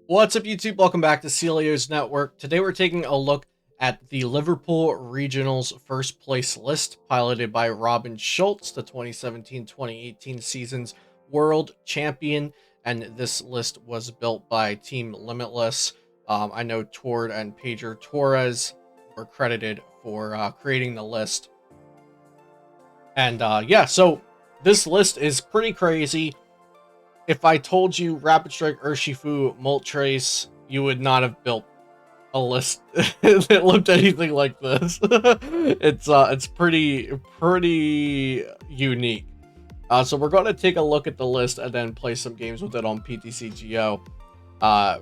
What's up, YouTube? Welcome back to Celio's Network. Today we're taking a look at the Liverpool Regionals first place list piloted by Robin Schultz, the 2017-2018 season's world champion. And this list was built by Team Limitless. I know Tord and Pedro Torres were credited for creating the list. And yeah, so this list is pretty crazy. If I told you Rapid Strike URSHIFU Moltres, you would not have built a list that looked anything like this. It's pretty unique. So we're going to take a look at the list and then play some games with it on PTCGO.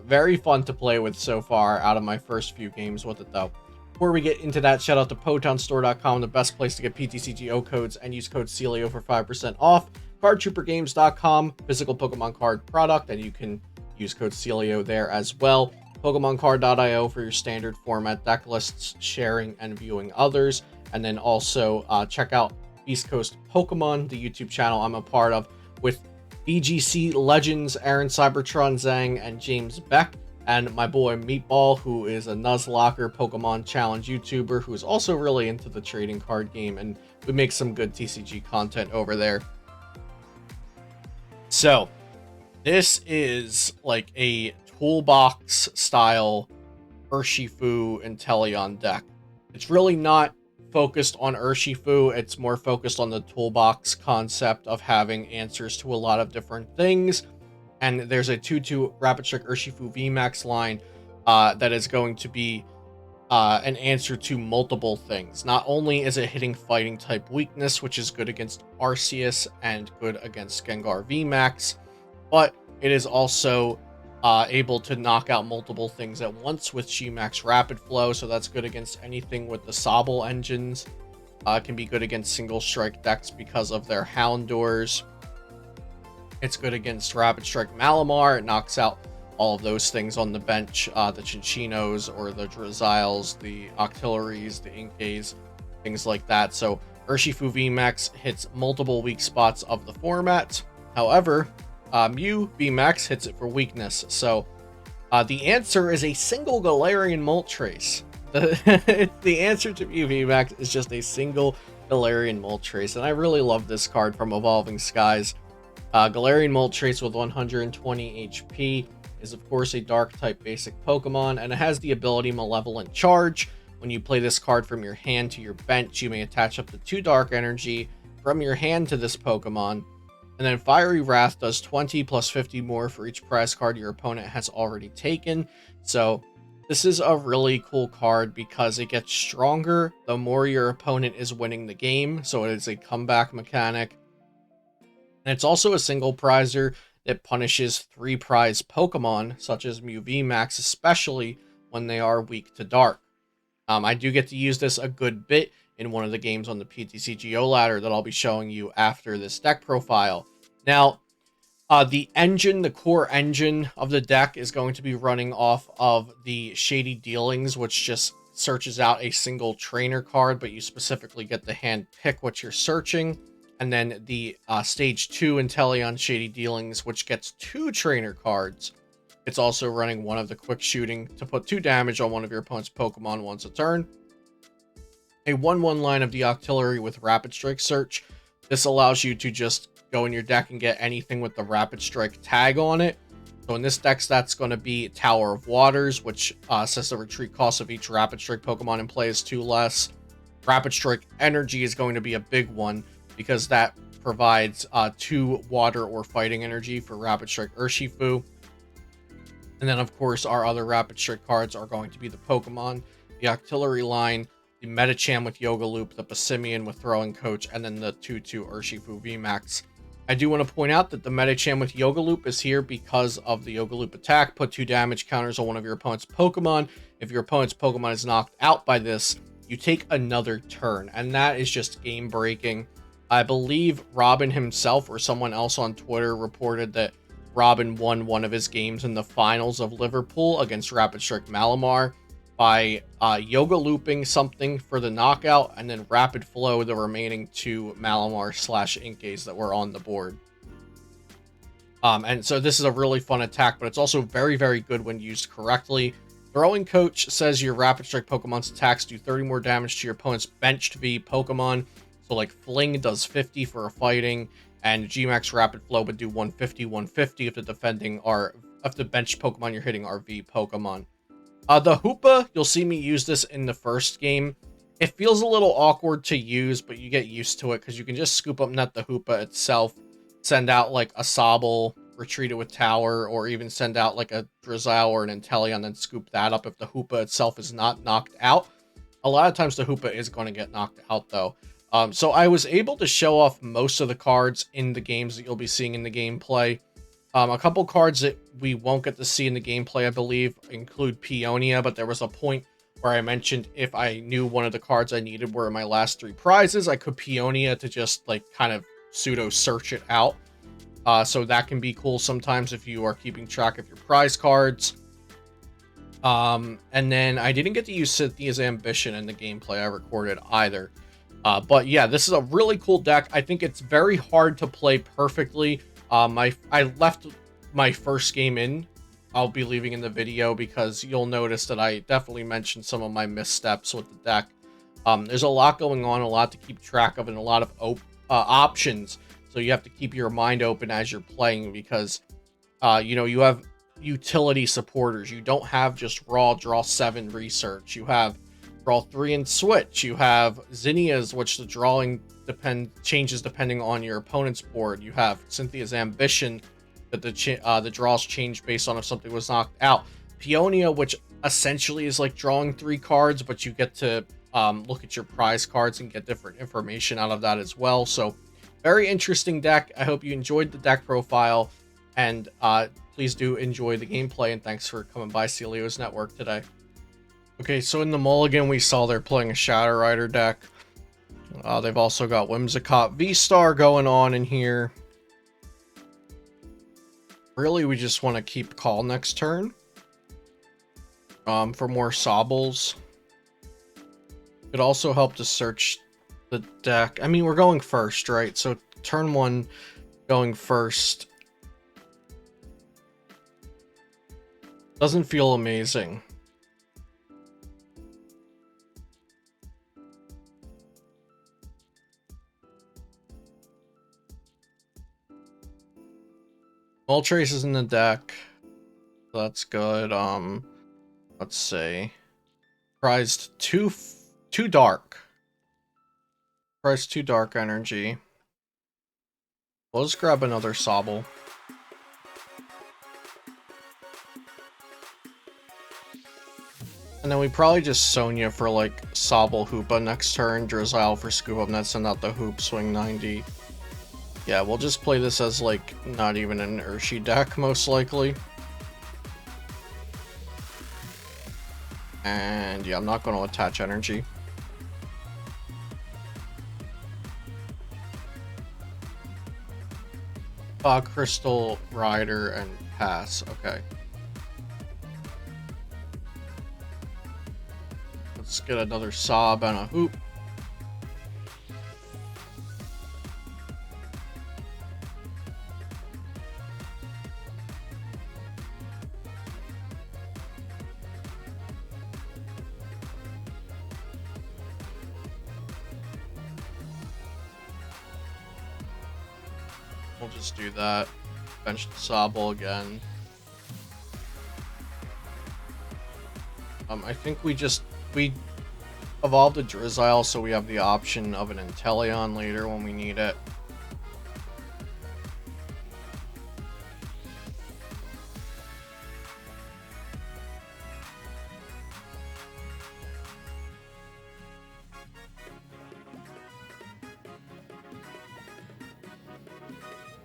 Very fun to play with so far out of my first few games with it, though. Before we get into that, shout out to PotonStore.com, the best place to get PTCGO codes, and use code Celio for 5% off. CardTrooperGames.com, physical Pokemon card product, and you can use code Celio there as well. PokemonCard.io for your standard format deck lists, sharing and viewing others. And then also check out East Coast Pokemon, the YouTube channel I'm a part of, with BGC legends Aaron Cybertron Zhang and James Beck, and my boy Meatball, who is a Nuzlocker Pokemon Challenge YouTuber who is also really into the trading card game, and we make some good TCG content over there. So, this is like a toolbox style URSHIFU Inteleon deck. It's really not focused on URSHIFU, it's more focused on the toolbox concept of having answers to a lot of different things. And there's a 2/2 Rapid Strike URSHIFU VMAX line that is going to be an answer to multiple things. Not only is it hitting fighting type weakness, which is good against Arceus and good against Gengar VMAX, but it is also able to knock out multiple things at once with Gmax Rapid Flow, so that's good against anything with the Sobble engines. It can be good against single strike decks because of their Houndours. It's good against Rapid Strike Malamar. It knocks out all of those things on the bench, the Chinchinos or the Drizzles, the Octilleries, the Inkays, things like that. So URSHIFU VMAX hits multiple weak spots of the format. However, Mew VMAX hits it for weakness. So the answer is a single Galarian Moltres. The answer to Mew VMAX is just a single Galarian Moltres, and I really love this card from Evolving Skies. Galarian Moltres with 120 HP is of course a dark type basic Pokemon, and it has the ability Malevolent Charge. When you play this card from your hand to your bench, you may attach up to 2 dark energy from your hand to this Pokemon. And then Fiery Wrath does 20 plus 50 more for each prize card your opponent has already taken. So this is a really cool card because it gets stronger the more your opponent is winning the game. So it is a comeback mechanic. And it's also a single prizer that punishes 3 prize Pokemon, such as Mew VMAX, especially when they are weak to Dark. I do get to use this a good bit in one of the games on the PTCGO ladder that I'll be showing you after this deck profile. Now, the core engine of the deck is going to be running off of the Shady Dealings, which just searches out a single trainer card, but you specifically get to hand pick what you're searching. And then the Stage 2 Inteleon Shady Dealings, which gets 2 trainer cards. It's also running one of the Quick Shooting to put 2 damage on one of your opponent's Pokemon once a turn. A 1/1 line of the Octillery with Rapid Strike Search. This allows you to just go in your deck and get anything with the Rapid Strike tag on it. So in this deck, that's going to be Tower of Waters, which says the retreat cost of each Rapid Strike Pokemon in play is 2 less. Rapid Strike Energy is going to be a big one, because that provides 2 water or fighting energy for Rapid Strike URSHIFU. And then, of course, our other Rapid Strike cards are going to be the Pokemon, the Octillery line, the Medicham with Yoga Loop, the Passimian with Throwing Coach, and then the 2/2 URSHIFU VMAX. I do want to point out that the Medicham with Yoga Loop is here because of the Yoga Loop attack. Put 2 damage counters on one of your opponent's Pokemon. If your opponent's Pokemon is knocked out by this, you take another turn, and that is just game-breaking. I believe Robin himself or someone else on Twitter reported that Robin won one of his games in the finals of Liverpool against Rapid Strike Malamar by Yoga Looping something for the knockout and then Rapid Flow the remaining 2 Malamar / Inkays that were on the board. And so this is a really fun attack, but it's also very, very good when used correctly. Throwing Coach says your Rapid Strike Pokemon's attacks do 30 more damage to your opponent's benched V Pokemon. So like Fling does 50 for a fighting, and Gmax Rapid Flow would do 150, 150 if the benched Pokemon you're hitting are V Pokemon. The Hoopa, you'll see me use this in the first game. It feels a little awkward to use, but you get used to it because you can just scoop up Net the Hoopa itself, send out like a Sobble, retreat it with Tower, or even send out like a Drizzile or an Inteleon, then scoop that up if the Hoopa itself is not knocked out. A lot of times the Hoopa is going to get knocked out though. So I was able to show off most of the cards in the games that you'll be seeing in the gameplay. A couple cards that we won't get to see in the gameplay, I believe, include Peonia, but there was a point where I mentioned if I knew one of the cards I needed were in my last 3 prizes, I could Peonia to just, like, kind of pseudo-search it out. So that can be cool sometimes if you are keeping track of your prize cards. And then I didn't get to use Cynthia's Ambition in the gameplay I recorded either. But yeah, this is a really cool deck. I think it's very hard to play perfectly. I left my first game in. I'll be leaving in the video because you'll notice that I definitely mentioned some of my missteps with the deck. There's a lot going on, a lot to keep track of, and a lot of options. So you have to keep your mind open as you're playing because, you have utility supporters. You don't have just raw draw 7 research. You have draw 3 and switch. You have Zinnia's, which the drawing changes depending on your opponent's board. You have Cynthia's Ambition, that the draws change based on if something was knocked out. Peonia, which essentially is like drawing 3 cards, but you get to look at your prize cards and get different information out of that as well. So very interesting deck. I hope you enjoyed the deck profile, and please do enjoy the gameplay, and thanks for coming by Celio's Network today. Okay, so in the mulligan, we saw they're playing a Shadow Rider deck. They've also got Whimsicott V-Star going on in here. Really, we just want to keep Call next turn. For more Sobbles. Could also help to search the deck. I mean, we're going first, right? So turn 1 going first doesn't feel amazing. Moltres is in the deck. That's good. Let's see. Prized too dark. Prized 2 dark energy. We'll just grab another Sobble. And then we probably just Sonya for like Sobble Hoopa next turn, Drizzile for Scoop Up Net, send out the Hoop, swing 90. Yeah, we'll just play this as, like, not even an Urshifu deck, most likely. And, yeah, I'm not going to attach energy. Crystal, Rider, and pass. Okay. Let's get another Sob and a Hoop. We'll just do that. Bench the Sobble again. I think we evolved a Drizzile, so we have the option of an Inteleon later when we need it.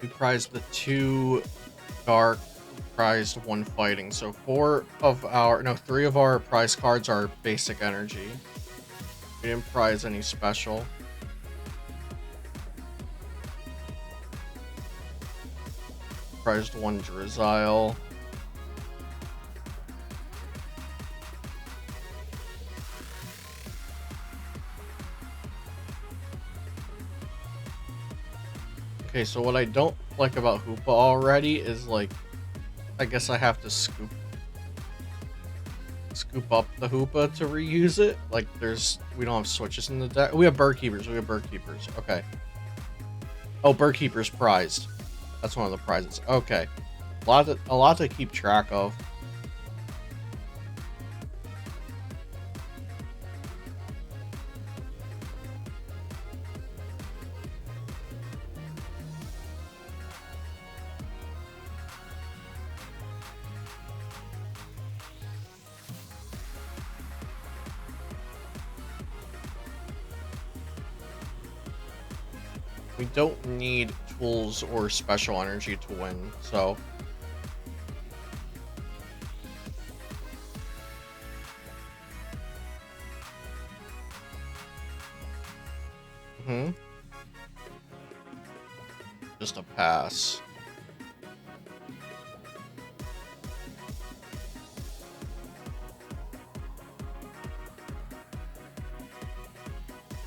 We prized the 2 dark, prized 1 fighting. So 3 of our prize cards are basic energy. We didn't prize any special. Prized 1 Drizzile. Okay, so what I don't like about Hoopa already is, like, I guess I have to scoop up the Hoopa to reuse it. Like, we don't have switches in the deck. We have bird keepers. Okay. Oh, bird keepers prized. That's one of the prizes. Okay. A lot to keep track of. We don't need tools or special energy to win, so... Just a pass.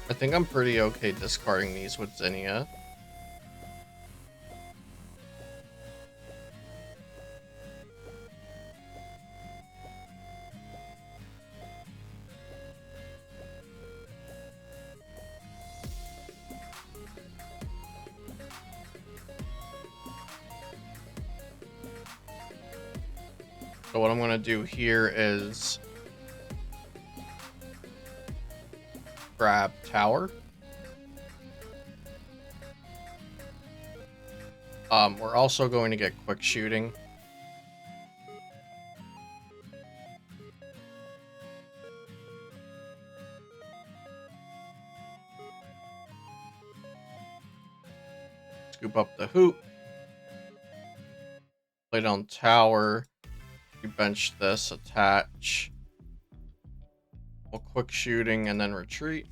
I think I'm pretty okay discarding these with Zinnia. So what I'm going to do here is grab Tower. We're also going to get Quick Shooting. Scoop up the Hoop. Play down Tower. You bench this, attach. We'll Quick Shooting and then retreat.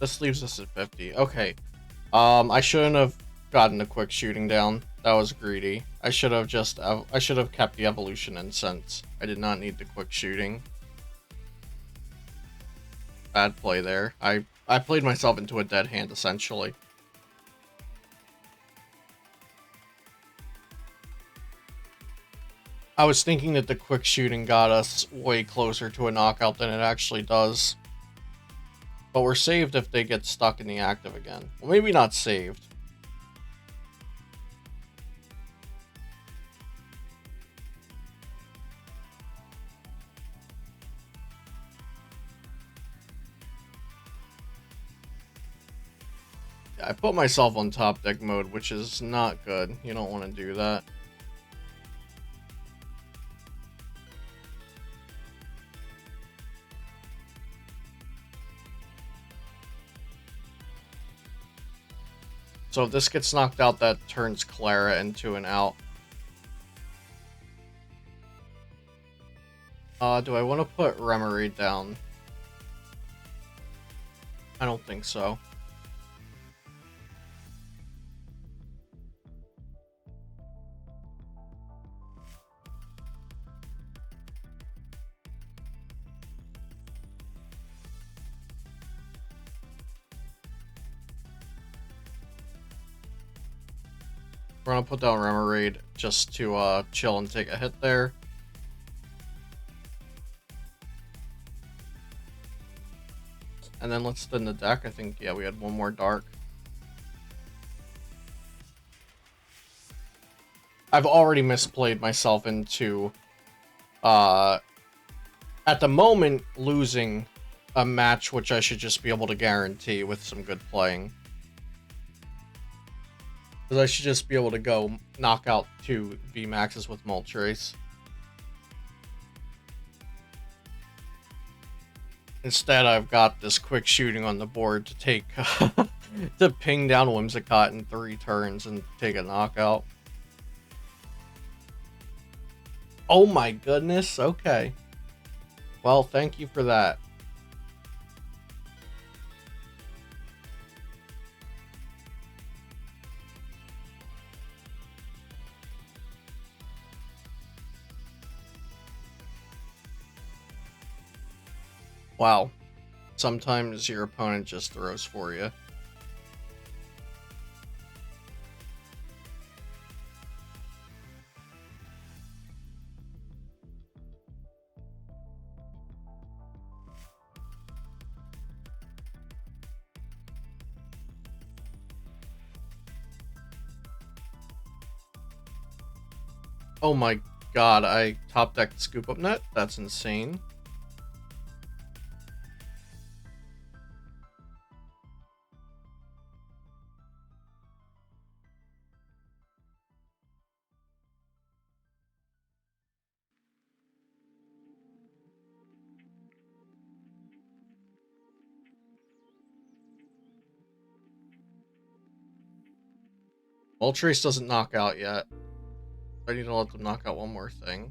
This leaves us at 50. Okay. I shouldn't have gotten the Quick Shooting down. That was greedy. I should have kept the Evolution Incense. I did not need the Quick Shooting. Bad play there. I played myself into a dead hand, essentially. I was thinking that the Quick Shooting got us way closer to a knockout than it actually does. But we're saved if they get stuck in the active again. Well, maybe not saved. Yeah, I put myself on top deck mode, which is not good. You don't want to do that. So if this gets knocked out, that turns Clara into an out. Do I want to put Remoraid down? I don't think so. We're gonna put down Remoraid just to chill and take a hit there. And then let's thin the deck. I think, yeah, we had one more dark. I've already misplayed myself into, at the moment, losing a match which I should just be able to guarantee with some good playing. Because I should just be able to go knock out 2 VMAXs with Moltres. Instead, I've got this Quick Shooting on the board to take to ping down Whimsicott in 3 turns and take a knockout. Oh my goodness, okay. Well, thank you for that. Wow. Sometimes your opponent just throws for you. Oh my god, I top decked Scoop Up Net? That's insane. Moltres doesn't knock out yet. I need to let them knock out one more thing.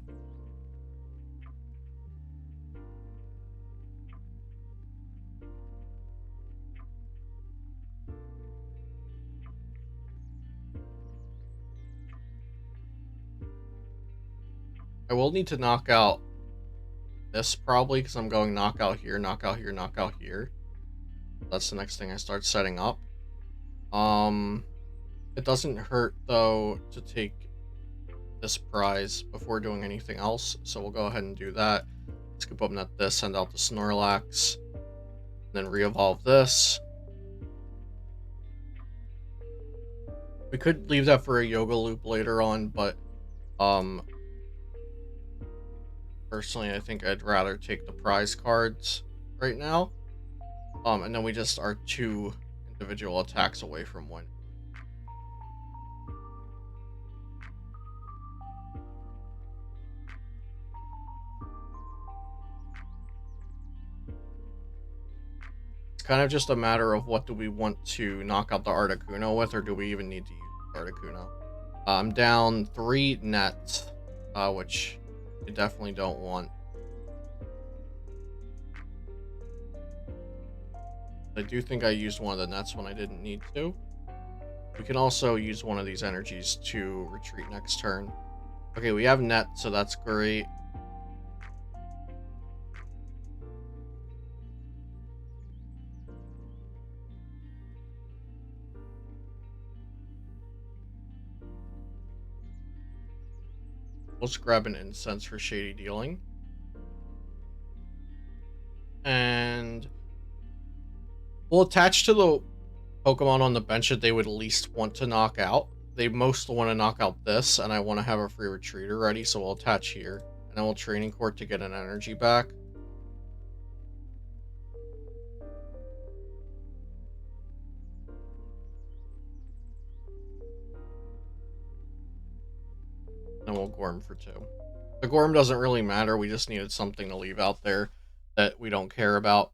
I will need to knock out this probably because I'm going knockout here, knockout here, knockout here. That's the next thing I start setting up. It doesn't hurt though to take this prize before doing anything else, so we'll go ahead and do that. Scoop up net this, send out the Snorlax, then re-evolve this. We could leave that for a Yoga Loop later on, but personally I think I'd rather take the prize cards right now. And then we just are 2 individual attacks away from winning. It's kind of just a matter of what do we want to knock out the Articuno with, or do we even need to use Articuno? I'm down 3 nets, which you definitely don't want. I do think I used one of the nets when I didn't need to. We can also use one of these energies to retreat next turn. Okay, we have net, so that's great. Let's grab an incense for shady dealing. And we'll attach to the Pokemon on the bench that they would least want to knock out. They most want to knock out this, and I want to have a free retreater ready, so we'll attach here. And then we'll Training Court to get an energy back. And we'll Gorm for 2. The Gorm doesn't really matter, we just needed something to leave out there that we don't care about.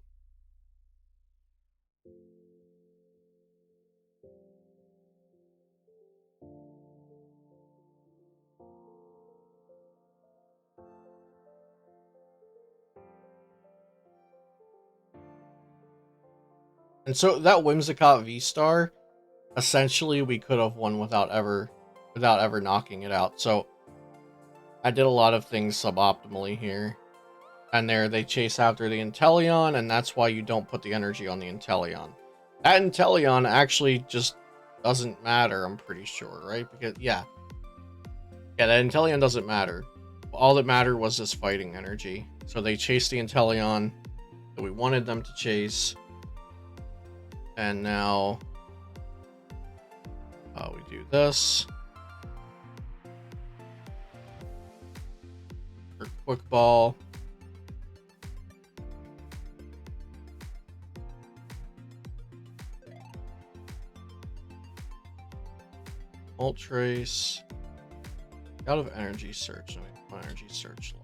And so that Whimsicott V-Star, essentially we could have won without ever knocking it out. So I did a lot of things suboptimally here. And there they chase after the Inteleon, and that's why you don't put the energy on the Inteleon. That Inteleon actually just doesn't matter, I'm pretty sure, right? Because, yeah, that Inteleon doesn't matter. All that mattered was this fighting energy. So they chased the Inteleon that we wanted them to chase. And now we do this. For Quick Ball. Moltres. Out of Energy Search. No, Energy Search.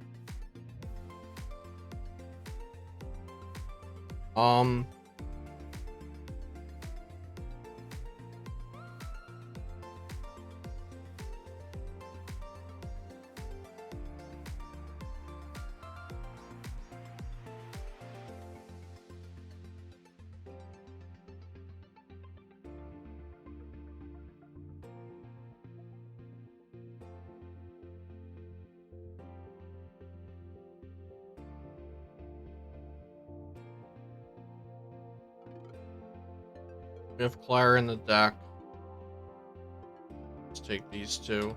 We have Clara in the deck. Let's take these two.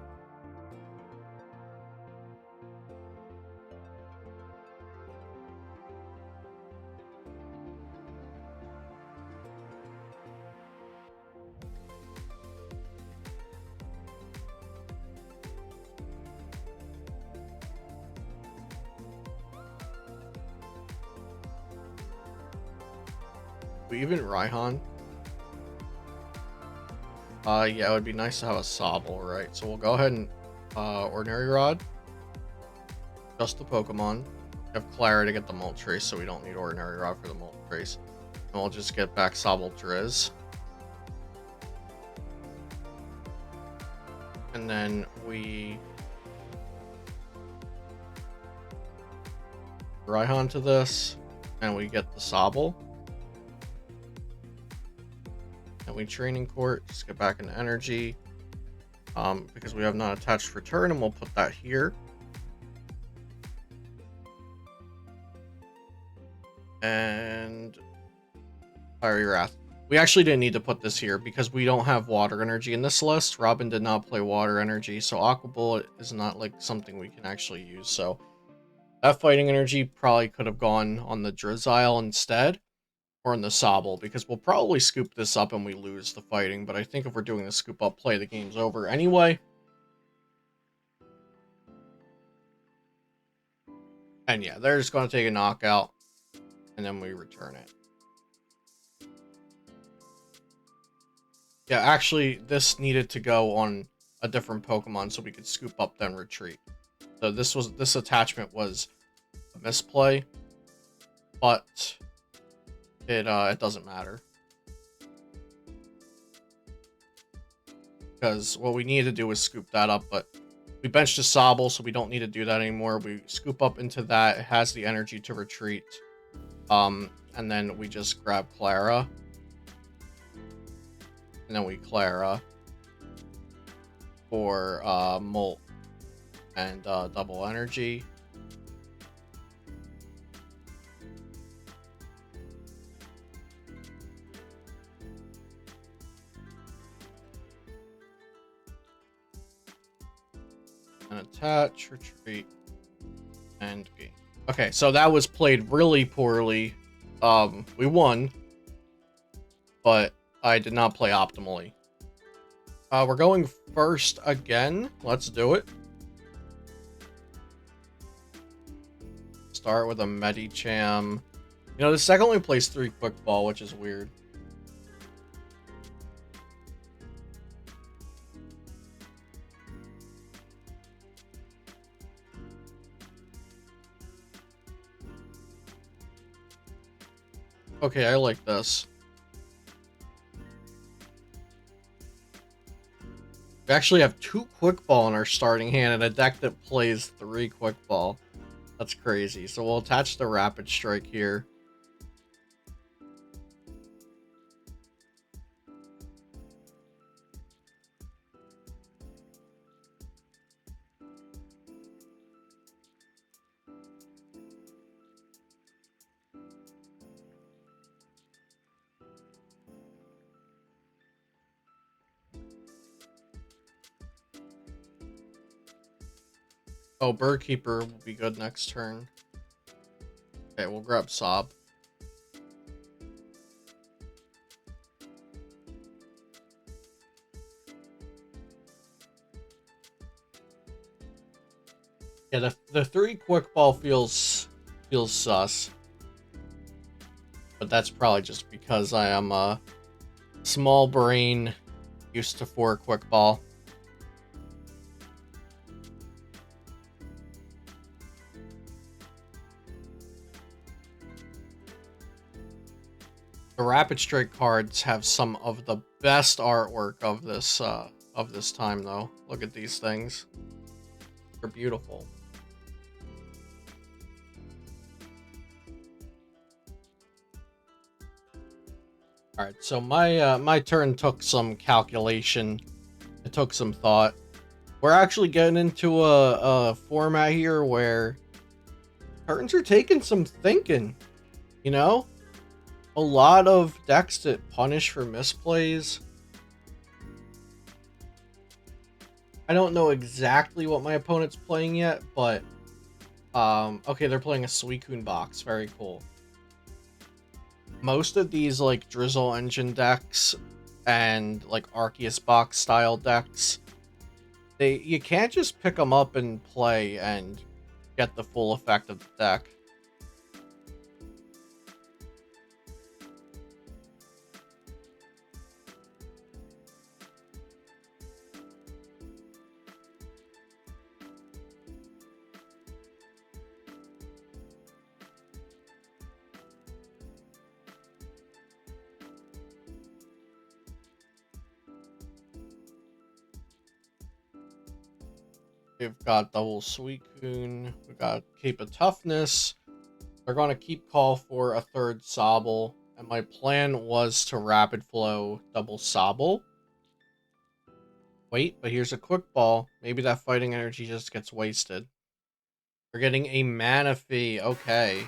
We even Raihan? Yeah, it would be nice to have a Sobble, right? So we'll go ahead and Ordinary Rod. Just the Pokemon. Have Clara to get the Moltres, so we don't need Ordinary Rod for the Moltres. And we'll just get back Sobble Driz. And then we Raihan to this, and we get the Sobble. And we Training Court, just get back into energy. Because we have not attached return, and we'll put that here. And Fiery Wrath. We actually didn't need to put this here because we don't have water energy in this list. Robin did not play water energy, so Aqua Bullet is not like something we can actually use. So that fighting energy probably could have gone on the Drizzile instead, or in the Sobble, because we'll probably scoop this up and we lose the fighting. But I think if we're doing the scoop up play, the game's over anyway. And yeah, they're just going to take a knockout, and then we return it. Yeah, actually, this needed to go on a different Pokemon so we could scoop up then retreat. So this attachment was a misplay, but it doesn't matter. Because what we needed to do was scoop that up, but we benched a Sobble, so we don't need to do that anymore. We scoop up into that. It has the energy to retreat. And then we just grab Clara. And then we Clara for Molt and double energy. And attach, retreat, and game. Okay, so that was played really poorly. We won, but I did not play optimally. We're going first again. Let's do it. Start with a Medicham. You know, this deck only plays 3 Quick Ball, which is weird. Okay, I like this. We actually have 2 Quick Ball in our starting hand and a deck that plays 3 Quick Ball. That's crazy. So we'll attach the Rapid Strike here. Oh, Birdkeeper will be good next turn. Okay, we'll grab Sob. Yeah, the 3 Quick Ball feels sus. But that's probably just because I am a small brain used to 4 Quick Ball. The Rapid Strike cards have some of the best artwork of this time, though. Look at these things; they're beautiful. All right, so my turn took some calculation. It took some thought. We're actually getting into a format here where turns are taking some thinking, you know. a lot of decks that punish for misplays. I don't know exactly what my opponent's playing yet, but okay, they're playing a Suicune box. Very cool. Most of these like Drizzle Engine decks and like Arceus box style decks, you can't just pick them up and play and get the full effect of the deck. We've got double Suicune. We've got Cape of Toughness. They're going to keep call for a third Sobble. And my plan was to Rapid Flow double Sobble. Wait, but here's a Quick Ball. Maybe that fighting energy just gets wasted. We're getting a Manaphy. Okay.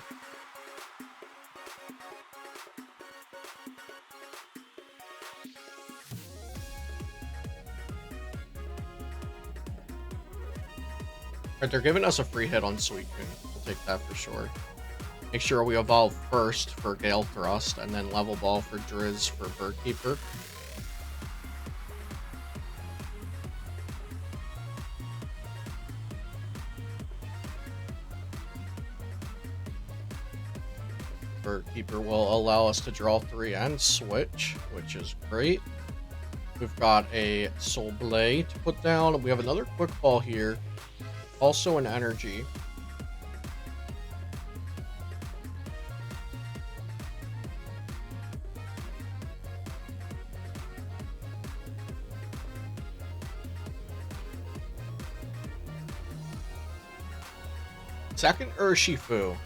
Alright, they're giving us a free hit on Suicune. We'll take that for sure. Make sure we evolve first for Gale Thrust, and then Level Ball for Drizz for Birdkeeper. Birdkeeper will allow us to draw 3 and switch, which is great. We've got a Soul Blade to put down. We have another Quick Ball here. Also an Energy. Second URSHIFU.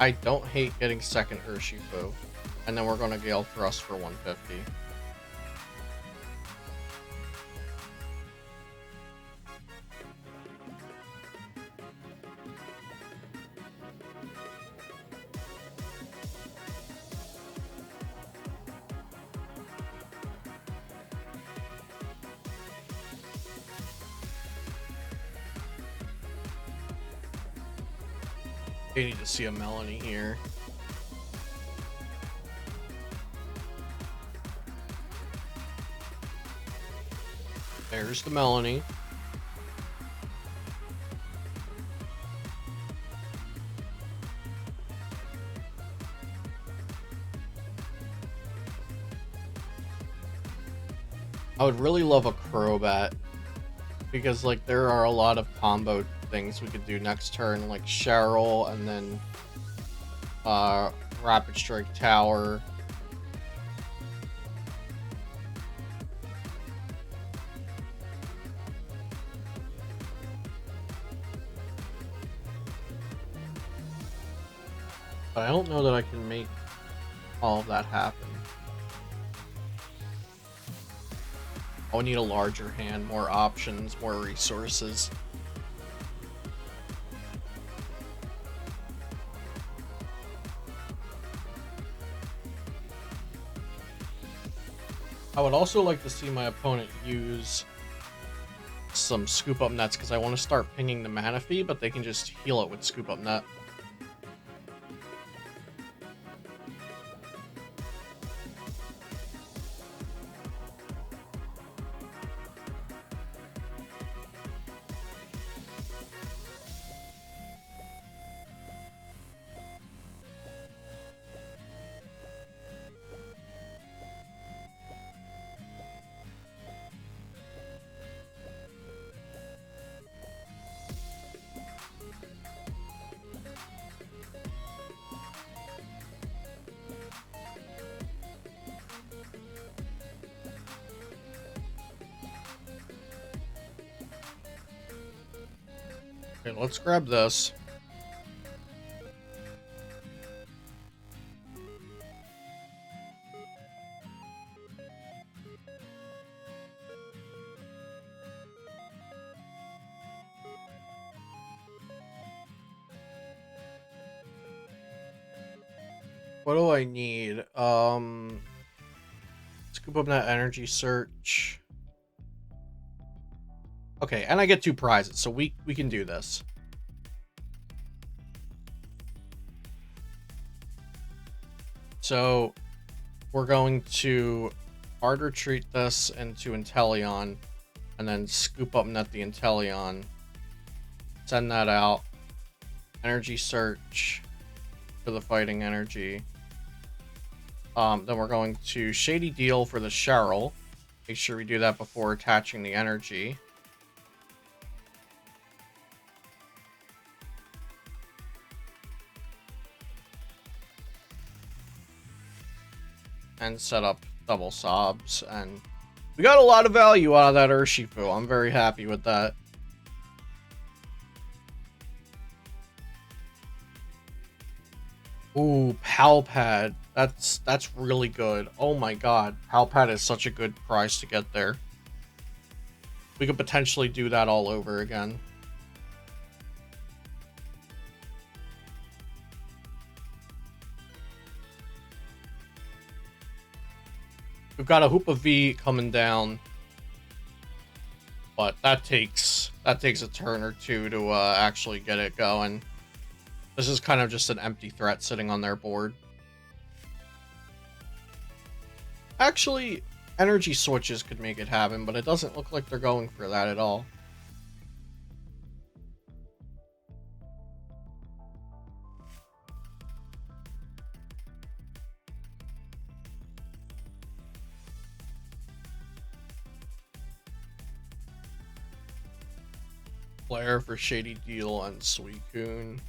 I don't hate getting second URSHIFU. And then we're going to Gale Thrust for 150. You need to see a Melanie here. There's the Melanie. I would really love a Crobat, because like there are a lot of combo things we could do next turn, like Cheryl and then Rapid Strike Tower. But I don't know that I can make all of that happen. I'll need a larger hand, more options, more resources. I would also like to see my opponent use some Scoop Up Nets, because I want to start pinging the Manaphy, but they can just heal it with Scoop Up Net. Okay, let's grab this. What do I need? Scoop up that energy search. Okay, and I get 2 prizes, so we can do this. So we're going to hard retreat this into Inteleon, and then scoop up net the Inteleon. Send that out. Energy search for the fighting energy. Then we're going to Shady Deal for the Cheryl. Make sure we do that before attaching the energy. And set up double sobs. And we got a lot of value out of that URSHIFU. I'm very happy with that. Ooh, Palpad. That's really good. Oh my god. Palpad is such a good prize to get there. We could potentially do that all over again. We've got a Hoopa V coming down. But that takes a turn or two to actually get it going. This is kind of just an empty threat sitting on their board. Actually, energy switches could make it happen, but it doesn't look like they're going for that at all. Flare for Shady Deal and Suicune.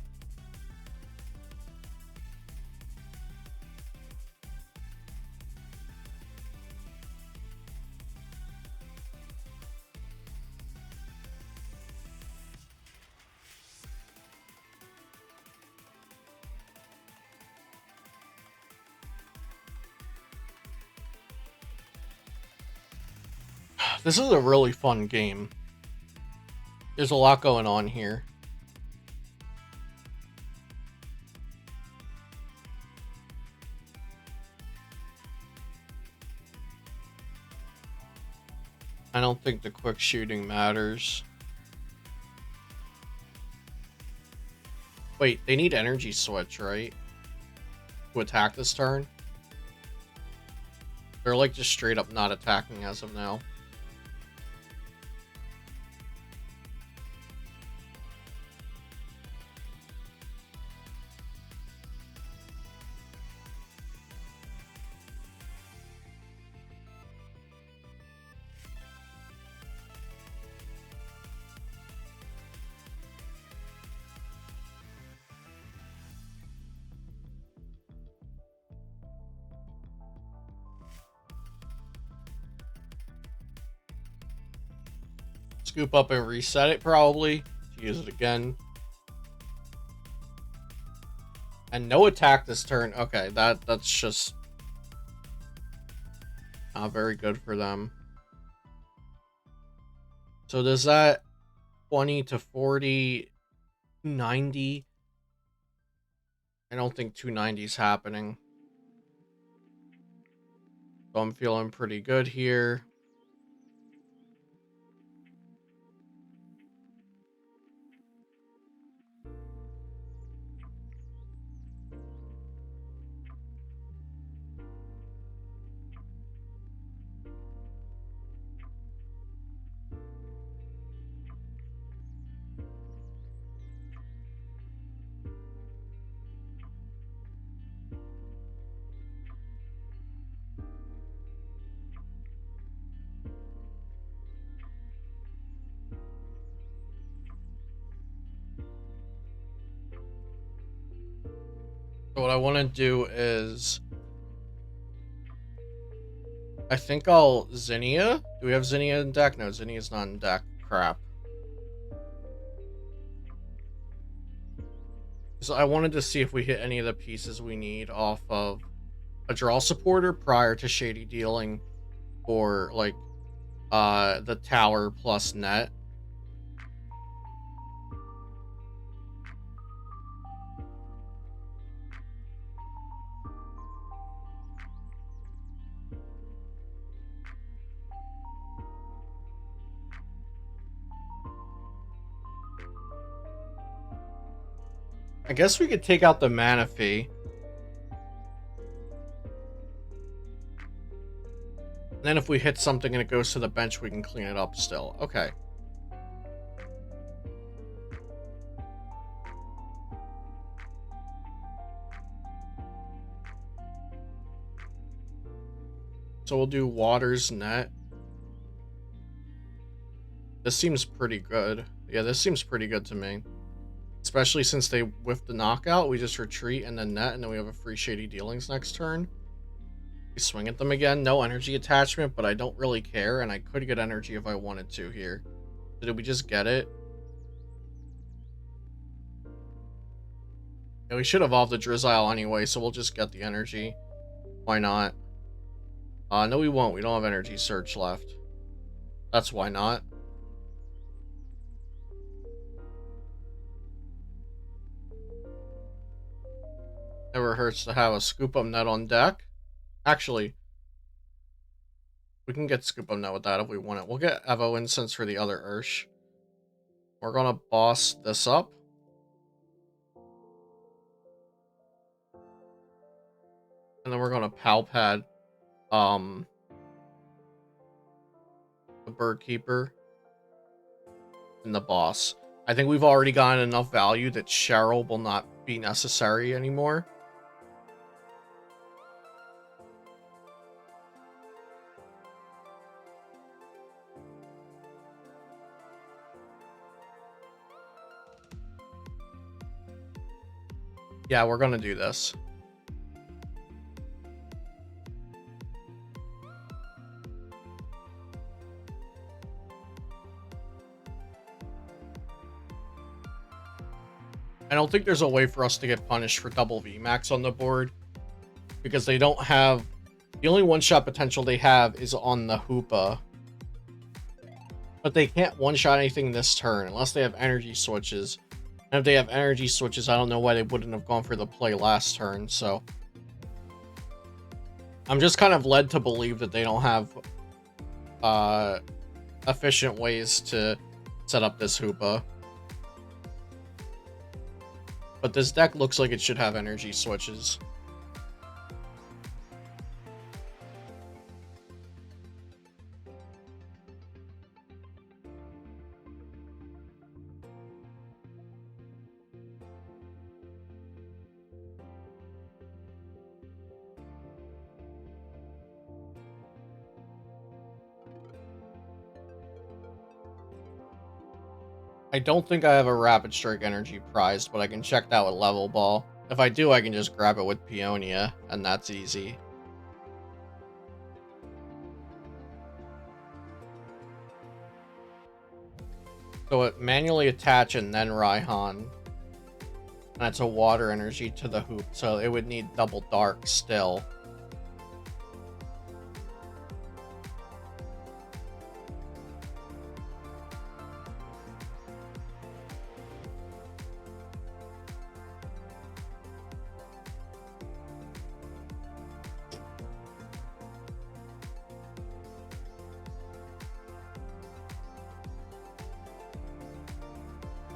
This is a really fun game. There's a lot going on here. I don't think the quick shooting matters. Wait, they need energy switch, right? To attack this turn? They're like just straight up not attacking as of now. Scoop up and reset it probably to use it again. And no attack this turn. Okay, that's just not very good for them. So does that 20 to 40, 90? I don't think 290 is happening. So I'm feeling pretty good here. So what I want to do is, I think I'll Zinnia. Do we have Zinnia in deck? No, Zinnia's not in deck. Crap. So I wanted to see if we hit any of the pieces we need off of a draw supporter prior to Shady Dealing, or like the tower plus net. I guess we could take out the mana fee. And then if we hit something and it goes to the bench, we can clean it up still. Okay. So we'll do Water's Net. This seems pretty good. Yeah, this seems pretty good to me. Especially since they whiffed the knockout, we just retreat and then net, and then we have a free Shady Dealings next turn. We swing at them again. No energy attachment, but I don't really care, and I could get energy if I wanted to here. So did we just get it? Yeah, we should evolve the Drizzile anyway, so we'll just get the energy. Why not? No, we won't. We don't have energy search left. That's why not. Never hurts to have a Scoop Up Net on deck. Actually, we can get Scoop Up Net with that if we want it. We'll get Evo Incense for the other Ursh. We're gonna boss this up. And then we're gonna Pal Pad the Bird Keeper and the boss. I think we've already gotten enough value that Cheryl will not be necessary anymore. Yeah, we're gonna do this. I don't think there's a way for us to get punished for double VMAX on the board, because they don't have... The only one-shot potential they have is on the Hoopa. But they can't one-shot anything this turn, unless they have energy switches. And if they have energy switches, I don't know why they wouldn't have gone for the play last turn, so... I'm just kind of led to believe that they don't have efficient ways to set up this Hoopa. But this deck looks like it should have energy switches. I don't think I have a Rapid Strike energy prized, but I can check that with Level Ball. If I do, I can just grab it with Peonia, and that's easy. So it manually attach and then Raihan. That's a water energy to the hoop, so it would need double dark still.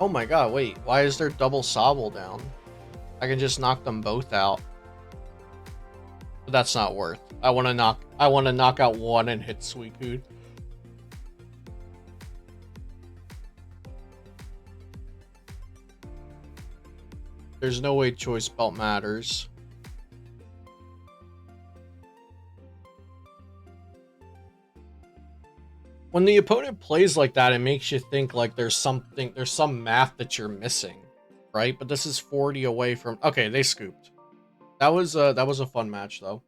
Oh my god, wait, why is there double Sobble down? I can just knock them both out. But that's not worth. I want to knock out one and hit Suicune. There's no way Choice Belt matters. When the opponent plays like that, it makes you think like there's some math that you're missing, right? But this is 40 away from... Okay, they scooped. That was a fun match though.